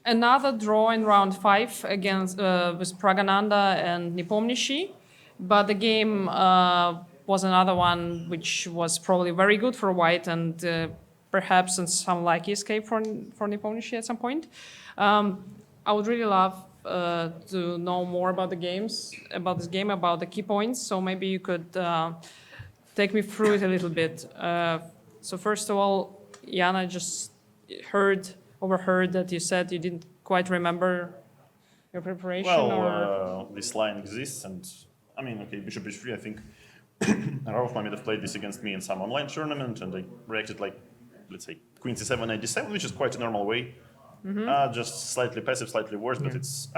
Another draw in round 5 against with Praggnanandhaa and Nepomniachtchi, but the game was another one which was probably very good for White and perhaps some lucky escape for Nepomniachtchi at some point. I would really love to know more about this game, about the key points. So maybe you could take me through it a little bit. So first of all, Jana just overheard that you said you didn't quite remember your preparation. This line exists, and I mean, okay, bishop h3. I think Rauf might have played this against me in some online tournament, and I reacted like, let's say, queen c7, knight d7, which is quite a normal way. Just slightly passive, slightly worse, but it's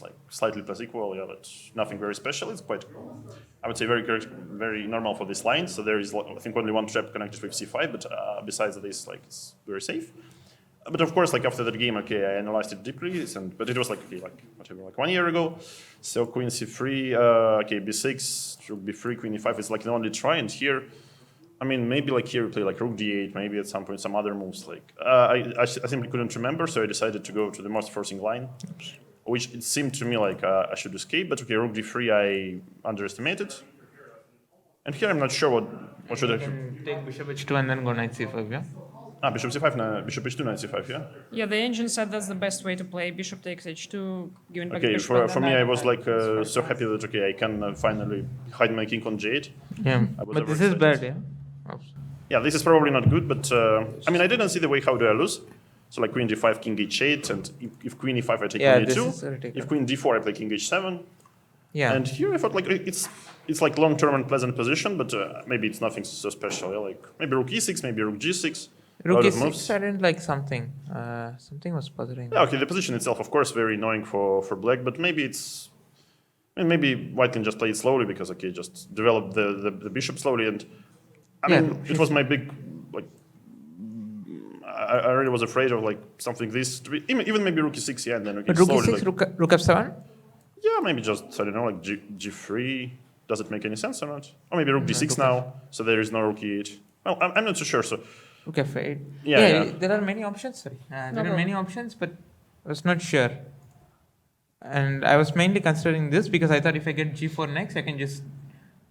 like slightly plus equal, yeah, but nothing very special. It's quite, I would say, very normal for this line. So there is, I think, only one trap connected with c5, but besides this, like, it's very safe. But of course, like after that game, okay, I analyzed it deeply, but it was like, okay, like whatever, like 1 year ago. So queen c3, okay, b6, rook b3, queen e5 is like the only try, and here, I mean, maybe like here we play like rook d8, maybe at some point some other moves. Like I simply couldn't remember, so I decided to go to the most forcing line, which it seemed to me like I should escape. But okay, rook d3 I underestimated, and here I'm not sure what should I do. Take bishop h2 and then go knight c5, yeah? Bishop c5, bishop h2, knight c5, yeah? Yeah, the engine said that's the best way to play. Bishop takes h2, giving back the Okay, bishop. for me, I was like so happy that, okay, I can finally hide my king on g8. Yeah, but this is bad, yeah? Oops. Yeah, this is probably not good, but I mean, I didn't see the way how do I lose. So like queen d5, king h8, and if queen e5, I take queen e2. If queen d4, I play king h7. Yeah. And here I thought like it's like long-term and pleasant position, but maybe it's nothing so special. Yeah? Like maybe rook e6, maybe rook g6. Rook e6, I didn't like something. Something was bothering me. Yeah, okay, the position itself, of course, very annoying for black, but maybe it's... maybe white can just play it slowly because, okay, just develop the bishop slowly. And I mean, it was my big, like, I really was afraid of like something this, to be, even maybe rook e6, yeah, and then okay, but rook slowly, e6, like, rook f7? Yeah, maybe just, I don't know, like g3. Does it make any sense or not? Or maybe rook d6 now, so there is no rook e8. Well, I'm not so sure, so... Rook f8. Yeah. There are many options, sorry. There are many options, but I was not sure. And I was mainly considering this because I thought if I get g4 next, I can just...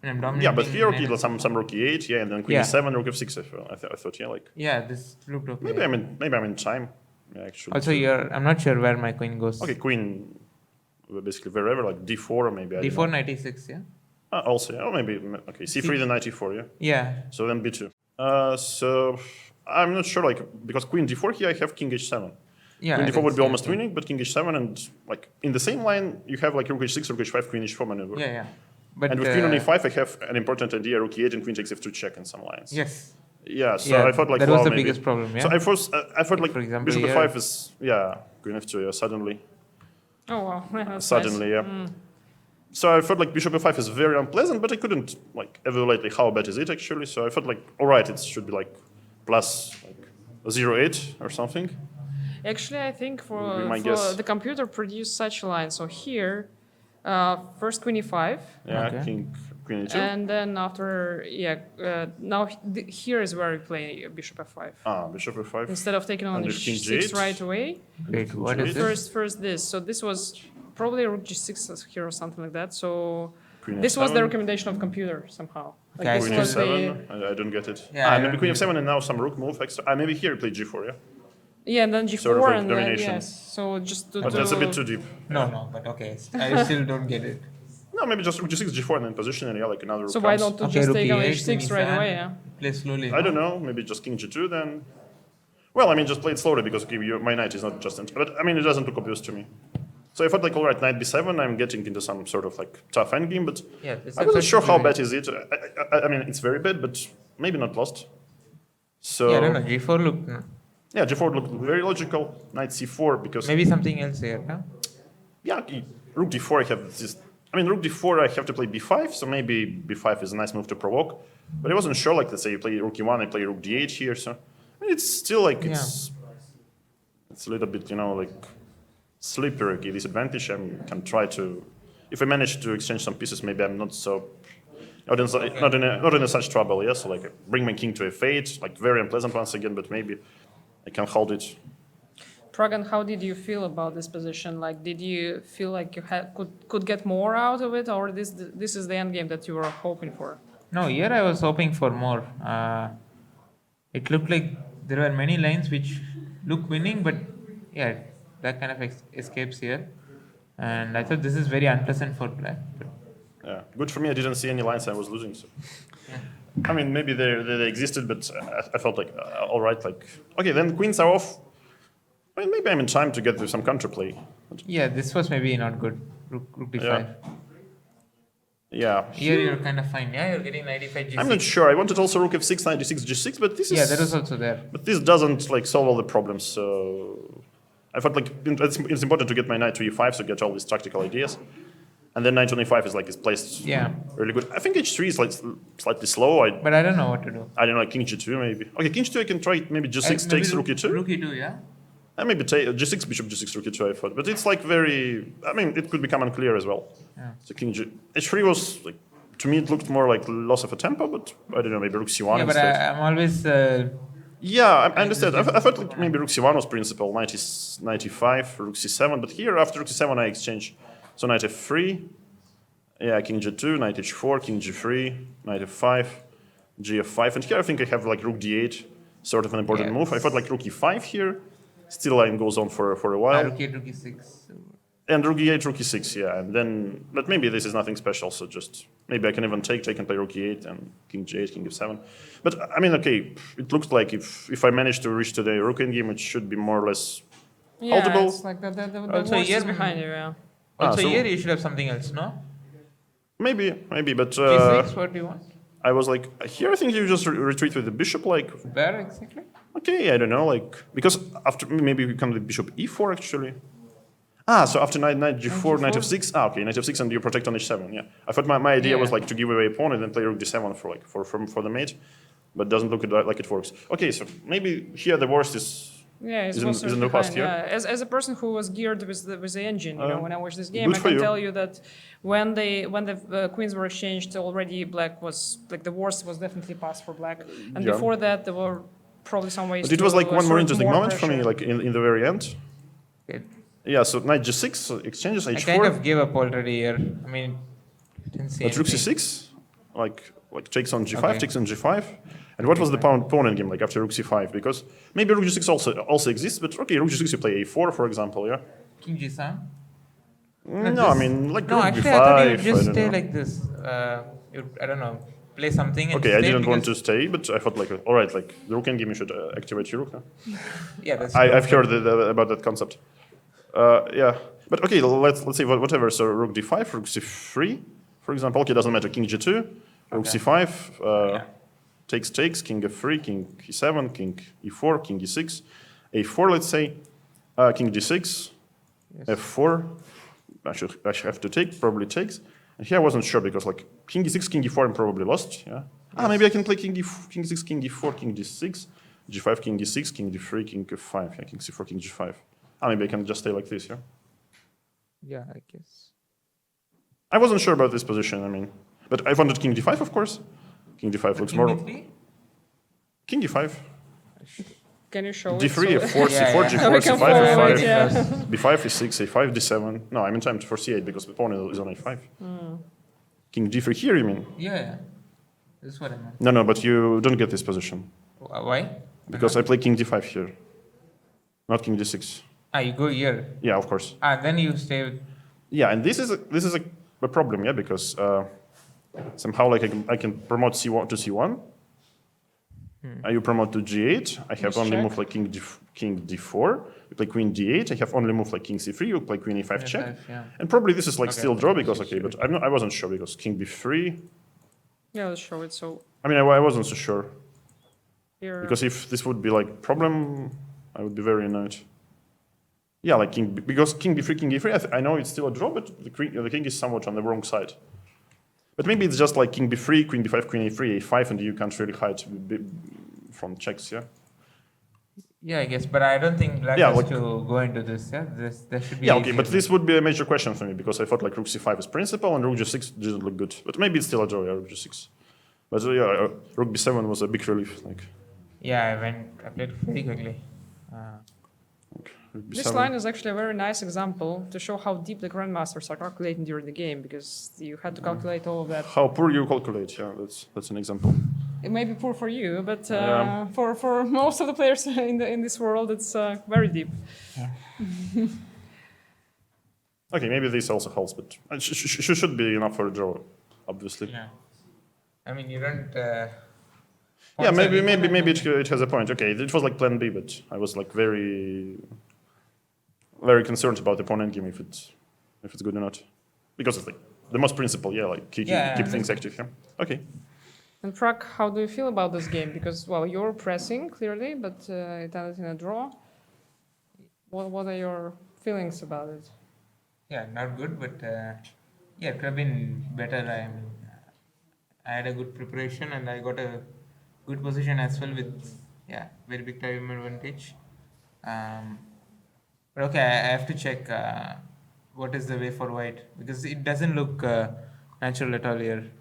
I'm dominating. Yeah, but here, okay, some rook e8, yeah, and then queen e7, rook f6, I thought, yeah, like... Yeah, this looked okay. Maybe I'm in time, yeah, actually. Also, I'm not sure where my queen goes. Okay, queen, basically wherever, like d4 or maybe... d4, knight e6, yeah? Also, yeah, or maybe, okay, c3, then knight e4, yeah? Yeah. So then b2. So, I'm not sure, like, because queen d4 here, I have king h7. Yeah, queen d4 would be almost winning, but king h7, and, like, in the same line, you have, like, rook h6, rook h5, queen h4 maneuver. Yeah. But, and with queen on e5, I have an important idea, rook e8 and queen takes f2 check in some lines. Yes. Yeah, so I thought like, that was the maybe. biggest problem, yeah? So I thought like, for example, bishop f5 is, yeah, queen f2, yeah, suddenly. Oh, wow. That's suddenly, nice. yeah. So I felt like bishop f5 is very unpleasant, but I couldn't like evaluate like, how bad is it actually. So I felt like, all right, it should be like plus like 0.8 or something. Actually, I think for the computer produced such a line. So here, first queen e5. Yeah, king, queen e2. And then after, now here is where we play bishop f5. Bishop f5. Instead of taking on h6 right away. Wait, what is this? First this. So this was probably rook g6 here or something like that. So queen this f7. was the recommendation of computer somehow. Like Okay, this queen was f7, I don't get it. Yeah, maybe queen f7 and now some rook move extra. Maybe here you play g4, yeah? Yeah, and then g4 sort of like and domination. then yes. So just to But that's a bit too deep. No, but okay. I still don't get it. No, maybe just rook g6, g4 and then position and yeah, like another rook So comes. why don't you just take on rook h6 e8, right away, yeah? Play slowly. I don't know, maybe just king g2 then. Well, I mean, just play it slowly because okay, my knight is not just... But I mean, it doesn't look obvious to me. So I thought like, all right, knight b7, I'm getting into some sort of like tough endgame, but I wasn't sure how bad is it. I mean, it's very bad, but maybe not lost. So... Yeah, I don't know, g4 looked... No. Yeah, g4 looked very logical, knight c4 because... Maybe something else here, no? Yeah, rook d4, I have this... I mean, rook d4, I have to play b5, so maybe b5 is a nice move to provoke. But I wasn't sure, like, let's say you play rook e1, I play rook d8 here, so... I mean, it's still like, it's a little bit, you know, like, slippery, okay, disadvantage. I can try to... If I manage to exchange some pieces, maybe I'm not so... Not in such trouble, yeah? So, like, bring my king to f8, like, very unpleasant once again, but maybe I can hold it. Pragan, how did you feel about this position? Like, did you feel like you could get more out of it, or this is the endgame that you were hoping for? No, here I was hoping for more. It looked like there were many lines which look winning, but yeah, that kind of escapes here. And I thought this is very unpleasant for black. But Yeah, good for me. I didn't see any lines I was losing. So. yeah. I mean, maybe they existed, but I felt like, all right, like, okay, then queens are off. I mean, maybe I'm in time to get to some counterplay. Yeah, this was maybe not good. Rook d5. Yeah. Here you're kind of fine. Yeah, you're getting 95 g6. I'm not sure. I wanted also rook f6, 96, g6, but this is... Yeah, that was also there. But this doesn't like solve all the problems. So I felt like it's important to get my knight to e5 to get all these tactical ideas. And then knight on e5 is placed really good. I think h3 is like slightly slow. But I don't know what to do. I don't know, like king g2 maybe. Okay, king g2 I can try maybe g6 takes rook e2. Rook e2, yeah. And maybe g6 bishop g6 rook e2 I thought. But it's like very, I mean, it could become unclear as well. Yeah. So king h3 was like, to me it looked more like loss of a tempo, but I don't know, maybe rook c1 Yeah, but instead. I'm always... Yeah, I understand. I thought like maybe rook c1 was principal, knight is 95, rook c7, but here after rook c7 I exchange. So knight f3, yeah, king g2, knight h4, king g3, knight f5, gf5, and here I think I have like rook d8, sort of an important move. I thought like rook e5 here, still line goes on for a while. rook e8, rook e6. And rook e8, rook e6, yeah, and then, but maybe this is nothing special, so just, maybe I can even take and play rook e8 and king g8, king f7. But I mean, okay, it looks like if I manage to reach today rook endgame, it should be more or less holdable. It's like the Also, horse here- is behind you, yeah. Also so- here you should have something else, no? Maybe, but g6, what do you want? I was like, here I think you just retreat with the bishop, like, Where exactly? okay, I don't know, like, because after, maybe we come with bishop e4 actually. So after knight g4, knight f6, okay, knight f6 and you protect on h7, yeah. I thought my idea was like to give away a pawn and then play rook d7 for the mate, but doesn't look like it works. Okay, so maybe here the worst is Yeah, it's Isn't- also isn't the behind, past year? yeah. As a person who was geared with the engine, you know, when I watched this game, good I for can you. tell you that when the queens were exchanged, already black was like the worst was definitely passed for black, and Yeah. before that there were probably some ways. But it was to like one more assert interesting moment for me, pressure. like in the very end. Okay. Yeah, so knight g6 so exchanges I h4. kind of gave up already here. I mean, didn't see But rook anything. c6, like takes on g5, Okay. takes on g5. And what was the pawn endgame like after rook c5? Because maybe rook g6 also exists, but okay, rook g6 you play a4, for example, yeah. King g7? No, I mean like No, rook actually, b5. I thought you would just I don't stay know. like this. I don't know, play something and Okay, I stay didn't want to because- stay, but I thought like, all right, like the rook endgame, you should activate your rook. Huh? Yeah, that's I've heard about that concept. Yeah, but okay, let's say whatever. So rook d5, rook c3, for example. Okay, doesn't matter. King g2, rook Okay. c5, takes, king f3, king e7, king e4, king e6, a4. Let's say king d6, Yes. f4. I should have to take. Probably takes. And here I wasn't sure because like king e6, king e4, I'm probably lost. Yeah. Maybe I can play king e6, king e4, king d6, g5, king d6, king d3, king f5. Yeah, king c4, king g5. Maybe I can just stay like this. Yeah. Yeah, I guess. I wasn't sure about this position. I mean, but I wanted king d5, of course. King d5 looks King more. d3? King d5. Can you show d3, it? f4, Yeah, c4, yeah. g4, We can c5, follow f5, it, yeah. b5, e6, a5, d7. No, I'm in time for c8 because the pawn is on a5. King d3 here, you mean? Yeah. This is what I meant. No, but you don't get this position Why? because I play king d5 here, not king d6. You go here. Yeah, of course. Then you stay with... Yeah, and this is a problem, yeah, because somehow like I can promote c1 to c1. You promote to g8. I have Let's only check. move like king d4. You play queen d8. I have only move like king c3. You play queen e5 check. F5, yeah. And probably this is like Okay. still draw because okay, but I wasn't sure because king b3. Yeah, let's show it. So I mean, I wasn't so sure here, because if this would be like problem, I would be very annoyed. Yeah, like because king b3, king e3. I know it's still a draw, but the king is somewhat on the wrong side. But maybe it's just like king b3, queen b5, queen a3, a5, and you can't really hide from checks. Yeah. Yeah, I guess, but I don't think black Yeah, has like- to go into this. Yeah, there should be. Yeah, okay, easier but way. this would be a major question for me because I thought like rook c5 is principal and rook g6 didn't look good. But maybe it's still a draw, yeah, rook g6. But rook b7 was a big relief. Like Yeah, I played very quickly. This line is actually a very nice example to show how deep the grandmasters are calculating during the game, because you had to calculate all of that. How poor you calculate, yeah, that's an example. It may be poor for you, but Yeah. for most of the players in this world, it's very deep. Okay, maybe this also helps, but it should be enough for a draw, obviously. Yeah. I mean, you don't. Yeah, maybe it has a point. Okay, it was like plan B, but I was like very concerned about the pawn endgame if it's good or not, because it's like the most principle. Yeah, like keep things active. Yeah. Okay. And Prag, how do you feel about this game? Because, well, you're pressing clearly, but it ended in a draw. What are your feelings about it? Yeah, not good, but yeah, it could have been better. I had a good preparation and I got a good position as well with very big time advantage. But okay, I have to check what is the way for white, because it doesn't look natural at all here.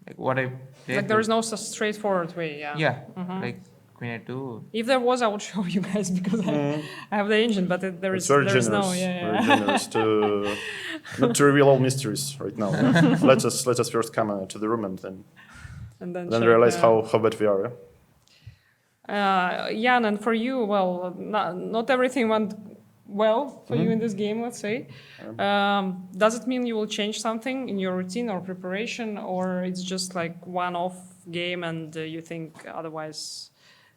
Like what I played. Like there is no such straightforward way, yeah. Yeah, like queen a2. If there was, I would show you guys because I have the engine, but there It's is very there is generous. no, yeah. Very generous to not to reveal all mysteries right now. Yeah? let us first come to the room and then Check, realize how bad we are. Yeah? Jan, and for you, well, not everything went well for you in this game, let's say. Does it mean you will change something in your routine or preparation, or it's just like one-off game and you think otherwise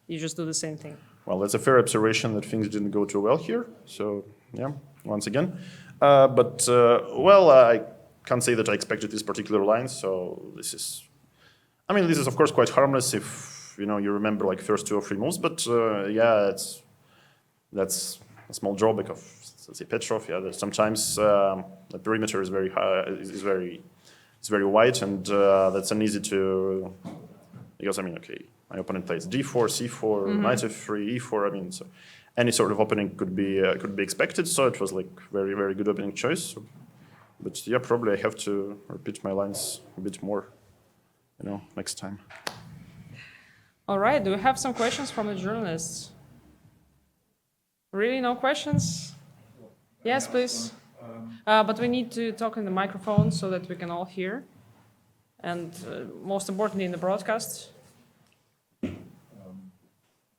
you just do the same thing? Well, that's a fair observation that things didn't go too well here. So yeah, once again. Well, I can't say that I expected this particular line. So this is of course quite harmless if you remember like first 2 or 3 moves. But yeah, that's a small drawback of, let's say, Petrov. Yeah, that sometimes the perimeter is very high, is very wide, and that's uneasy to, because okay, my opponent plays d4, c4, knight f3, e4. So any sort of opening could be expected. So it was like very, very good opening choice. But yeah, probably I have to repeat my lines a bit more, next time. All right, do we have some questions from the journalists? Really, no questions? Yes, please. But we need to talk in the microphone so that we can all hear. And most importantly, in the broadcast.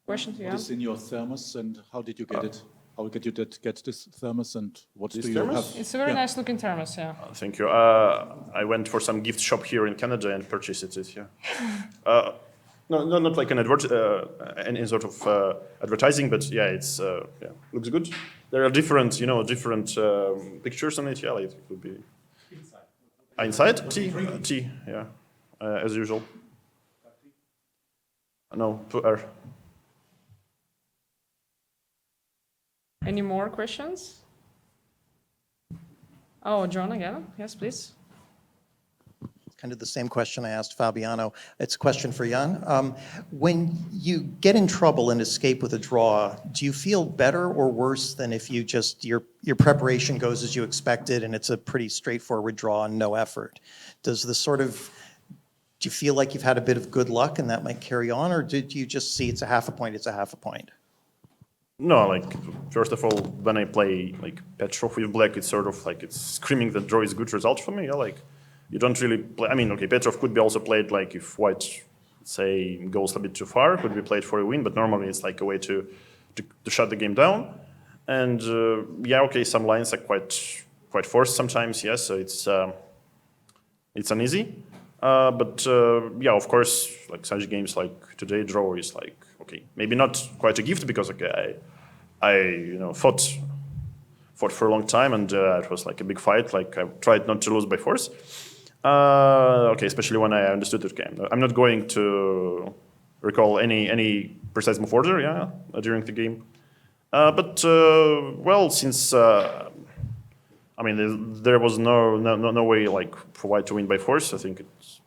Questions, yeah? What is in your thermos and how did you get it? How did you get this thermos and what This do you thermos? have? It's a very nice looking thermos, yeah. Thank you. I went for some gift shop here in Canada and purchased it. Yeah. No, not like an any sort of advertising, but yeah, it's looks good. There are different pictures on it. Yeah, like it would be inside tea. Yeah, as usual. No, R. Any more questions? Oh, John again. Yes, please. Kind of the same question I asked Fabiano. It's a question for Jan. When you get in trouble and escape with a draw, do you feel better or worse than if you just, your preparation goes as you expected and it's a pretty straightforward draw and no effort? Do you feel like you've had a bit of good luck and that might carry on, or did you just see it's a half a point? No, like, first of all, when I play like Petrov with black, it's sort of like it's screaming that draw is a good result for me. Yeah, like you don't really play. Okay, Petrov could be also played like if white, say, goes a bit too far, could be played for a win, but normally it's like a way to shut the game down. And yeah, okay, some lines are quite forced sometimes. Yes, so it's uneasy. But yeah, of course, like such games like today, draw is like, okay, maybe not quite a gift because I fought for a long time and it was like a big fight. Like I tried not to lose by force. Okay, especially when I understood the game. I'm not going to recall any precise move order, yeah, during the game. But well, since there was no way like for white to win by force. I think it's.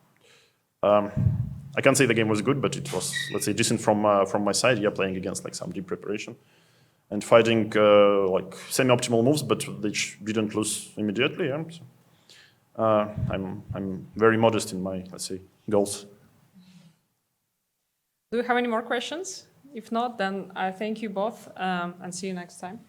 I can't say the game was good, but it was, let's say, decent from my side. Yeah, playing against like some deep preparation and fighting like semi-optimal moves, but they didn't lose immediately. Yeah. So, I'm very modest in my, let's say, goals. Do we have any more questions If not, then I thank you both and see you next time.